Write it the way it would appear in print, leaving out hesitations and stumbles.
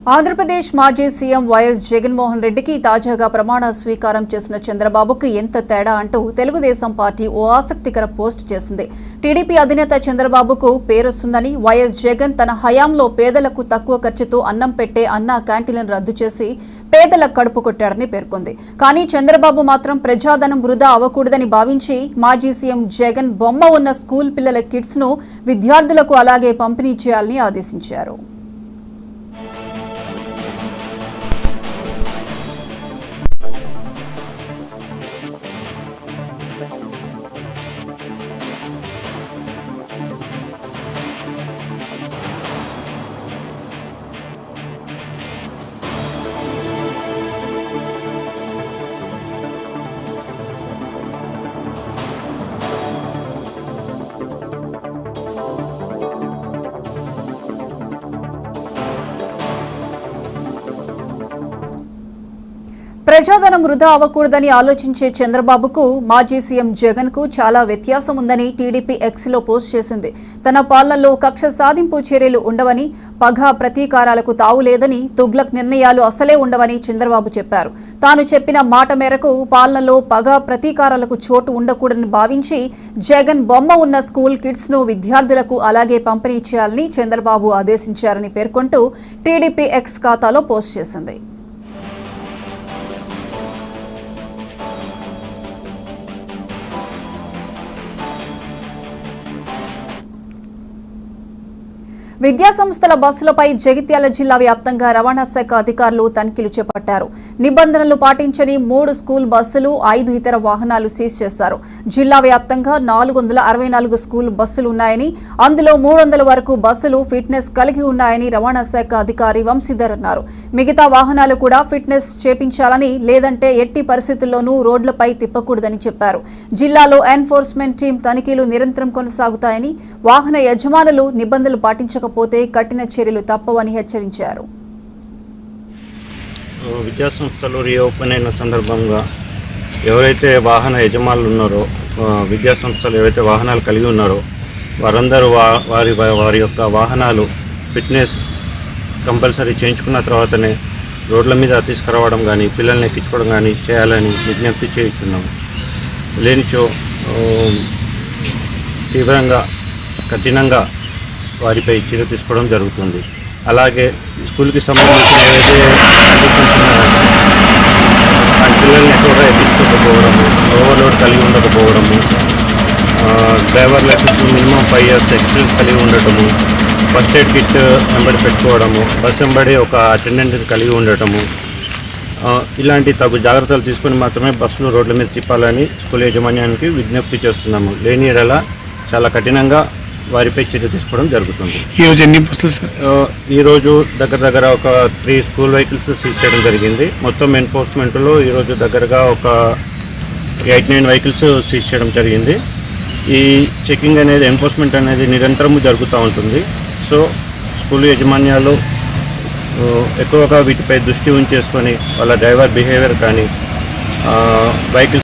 ఆంధ్రప్రదేశ్ మాజీ CM YS Jaganmohan రెడ్డికి తాజాగా ప్రమాణ స్వీకారం చేసిన చంద్రబాబుకు ఎంత తేడా అంటూ తెలుగుదేశం పార్టీ ఓ ఆసక్తికర పోస్ట్ చేసింది. టీడీపీ అధినేత చంద్రబాబుకు పేరొస్తుందని, వైఎస్ జగన్ తన హయాంలో పేదలకు తక్కువ ఖర్చుతో అన్నం పెట్టే అన్నా క్యాంటీన్లను రద్దు చేసి పేదల కడుపు కొట్టాడని పేర్కొంది. కానీ చంద్రబాబు మాత్రం ప్రజాధనం వృధా అవ్వకూడదని భావించి మాజీ సీఎం జగన్ బొమ్మ ఉన్న స్కూల్ పిల్లల కిట్స్ ను విద్యార్థులకు అలాగే పంపిణీ చేయాలని ఆదేశించారు. ప్రజాధనం వృధా అవ్వకూడదని ఆలోచించే చంద్రబాబుకు మాజీ సీఎం జగన్ కు చాలా వ్యత్యాసం ఉందని టీడీపీ ఎక్స్ లో పోస్ట్ చేసింది. తన పాలనలో కక్ష సాధింపు చర్యలు ఉండవని, పగ ప్రతీకారాలకు తావు లేదని, తుగ్లక్ నిర్ణయాలు అసలే ఉండవని చంద్రబాబు చెప్పారు. తాను చెప్పిన మాట మేరకు పాలనలో పగ ప్రతీకారాలకు చోటు ఉండకూడదని భావించి జగన్ బొమ్మ ఉన్న స్కూల్ కిట్స్ ను విద్యార్థులకు అలాగే పంపిణీ చేయాలని చంద్రబాబు ఆదేశించారని పేర్కొంటూ టీడీపీ ఎక్స్ ఖాతాలో పోస్ట్ చేసింది. విద్యాసంస్థల బస్సులపై జగిత్యాల జిల్లా వ్యాప్తంగా రవాణా శాఖ అధికారులు తనిఖీలు చేపట్టారు. నిబంధనలు పాటించని 3 స్కూల్ బస్సులు, 5 ఇతర వాహనాలు సీజ్ చేశారు. జిల్లా వ్యాప్తంగా 464 స్కూల్ బస్సులు ఉన్నాయని, అందులో 300 వరకు బస్సులు ఫిట్నెస్ కలిగి ఉన్నాయని రవాణా శాఖ అధికారి వంశీధర్ అన్నారు. మిగతా వాహనాలు కూడా ఫిట్నెస్ చేపించాలని, లేదంటే ఎట్టి పరిస్థితుల్లోనూ రోడ్లపై తిప్పకూడదని చెప్పారు. జిల్లాలో ఎన్ఫోర్స్మెంట్ టీం తనిఖీలు నిరంతరం కొనసాగుతాయని, వాహన యజమానులు నిబంధనలు పాటించక పోతే కఠిన చర్యలు తప్పవని హెచ్చరించారు. విద్యాసంస్థలు రీఓపెన్ అయిన సందర్భంగా ఎవరైతే వాహన యజమానులు ఉన్నారో, విద్యాసంస్థలు ఎవరైతే వాహనాలు కలిగి ఉన్నారో వారందరూ వారి యొక్క వాహనాలు ఫిట్నెస్ కంపల్సరీ చేయించుకున్న తర్వాతనే రోడ్ల మీద తీసుకురావడం కానీ, పిల్లల్ని ఎక్కించుకోవడం కానీ చేయాలని విజ్ఞప్తి చేయించున్నాము. లేనిచో తీవ్రంగా కఠినంగా వారిపై చర్య తీసుకోవడం జరుగుతుంది. అలాగే స్కూల్కి సంబంధించిన ఏవైతే పిల్లల్ని ఎక్కువగా ఎక్కించుకోకపోవడము, ఓవర్లోడ్ కలిగి ఉండకపోవడము, driver licence minimum 5 years experience కలిగి ఉండటము, ఫస్ట్ ఎయిడ్ కిట్ వెంబడి పెట్టుకోవడము, బస్ వెంబడి ఒక అటెండెంట్ని కలిగి ఉండటము, ఇలాంటి తగు జాగ్రత్తలు తీసుకొని మాత్రమే బస్సులు రోడ్ల మీద తిప్పాలని స్కూల్ యాజమాన్యానికి విజ్ఞప్తి చేస్తున్నాము. లేని ఎడల చాలా కఠినంగా వారిపై చర్య తీసుకోవడం జరుగుతుంది. ఈరోజు దగ్గర ఒక 3 స్కూల్ వెహికల్స్ సీజ్ చేయడం జరిగింది. మొత్తం ఎన్ఫోర్స్మెంట్లో ఈరోజు దగ్గరగా ఒక 8-9 వెహికల్స్ సీజ్ చేయడం జరిగింది. ఈ చెకింగ్ అనేది, ఎన్ఫోర్స్మెంట్ అనేది నిరంతరము జరుగుతూ ఉంటుంది. సో స్కూల్ యాజమాన్యాలు ఎక్కువగా వీటిపై దృష్టి ఉంచేసుకొని వాళ్ళ డ్రైవర్ బిహేవియర్ కానీ, వెహికల్స్